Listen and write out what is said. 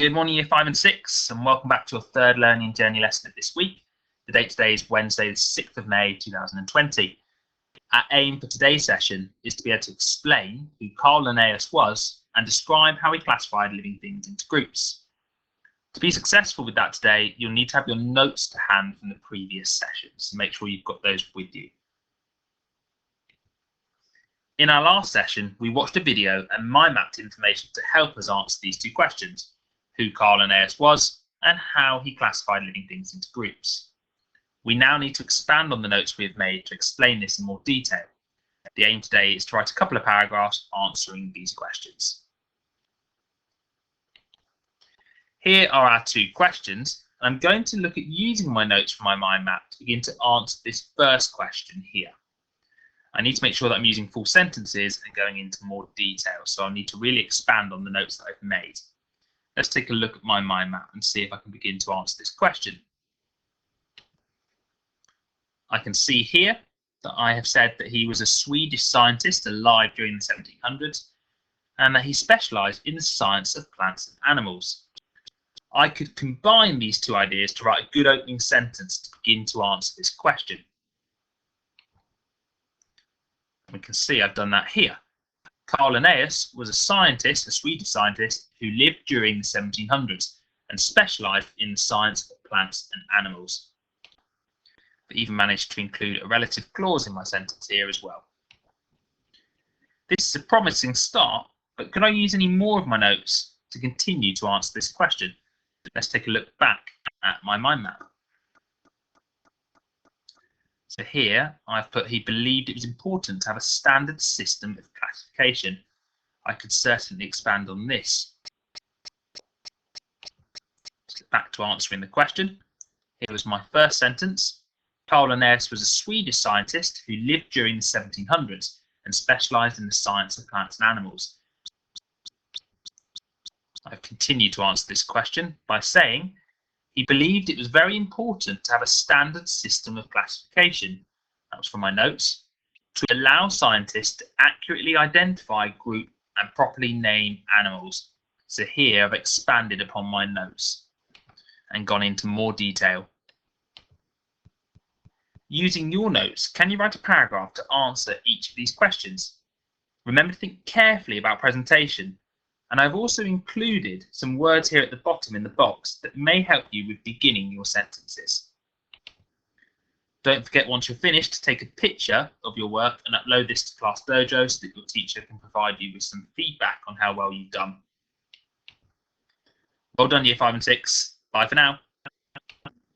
Good morning, Year 5 and 6, and welcome back to your third learning journey lesson of this week. The date today is Wednesday, the 6th of May, 2020. Our aim for today's session is to be able to explain who Carl Linnaeus was and describe how he classified living things into groups. To be successful with that today, you'll need to have your notes to hand from the previous sessions, so make sure you've got those with you. In our last session, we watched a video and mind-mapped information to help us answer these two questions: who Carl Linnaeus was and how he classified living things into groups. We now need to expand on the notes we have made to explain this in more detail. The aim today is to write a couple of paragraphs answering these questions. Here are our two questions, and I'm going to look at using my notes from my mind map to begin to answer this first question here. I need to make sure that I'm using full sentences and going into more detail, so I'll need to really expand on the notes that I've made. Let's take a look at my mind map and see if I can begin to answer this question. I can see here that I have said that he was a Swedish scientist alive during the 1700s and that he specialised in the science of plants and animals. I could combine these two ideas to write a good opening sentence to begin to answer this question. We can see I've done that here. Carl Linnaeus was a scientist, a Swedish scientist, who lived during the 1700s and specialised in the science of plants and animals. I even managed to include a relative clause in my sentence here as well. This is a promising start, but could I use any more of my notes to continue to answer this question? Let's take a look back at my mind map. So here I've put he believed it was important to have a standard system of classification. I could certainly expand on this. Back to answering the question. Here was my first sentence. Carl Linnaeus was a Swedish scientist who lived during the 1700s and specialised in the science of plants and animals. I've continued to answer this question by saying he believed it was very important to have a standard system of classification, that was from my notes, to allow scientists to accurately identify, group and properly name animals. So here I've expanded upon my notes and gone into more detail. Using your notes, can you write a paragraph to answer each of these questions? Remember to think carefully about presentation. And I've also included some words here at the bottom in the box that may help you with beginning your sentences. Don't forget, once you're finished, to take a picture of your work and upload this to Class Dojo so that your teacher can provide you with some feedback on how well you've done. Well done, Year 5 and 6. Bye for now.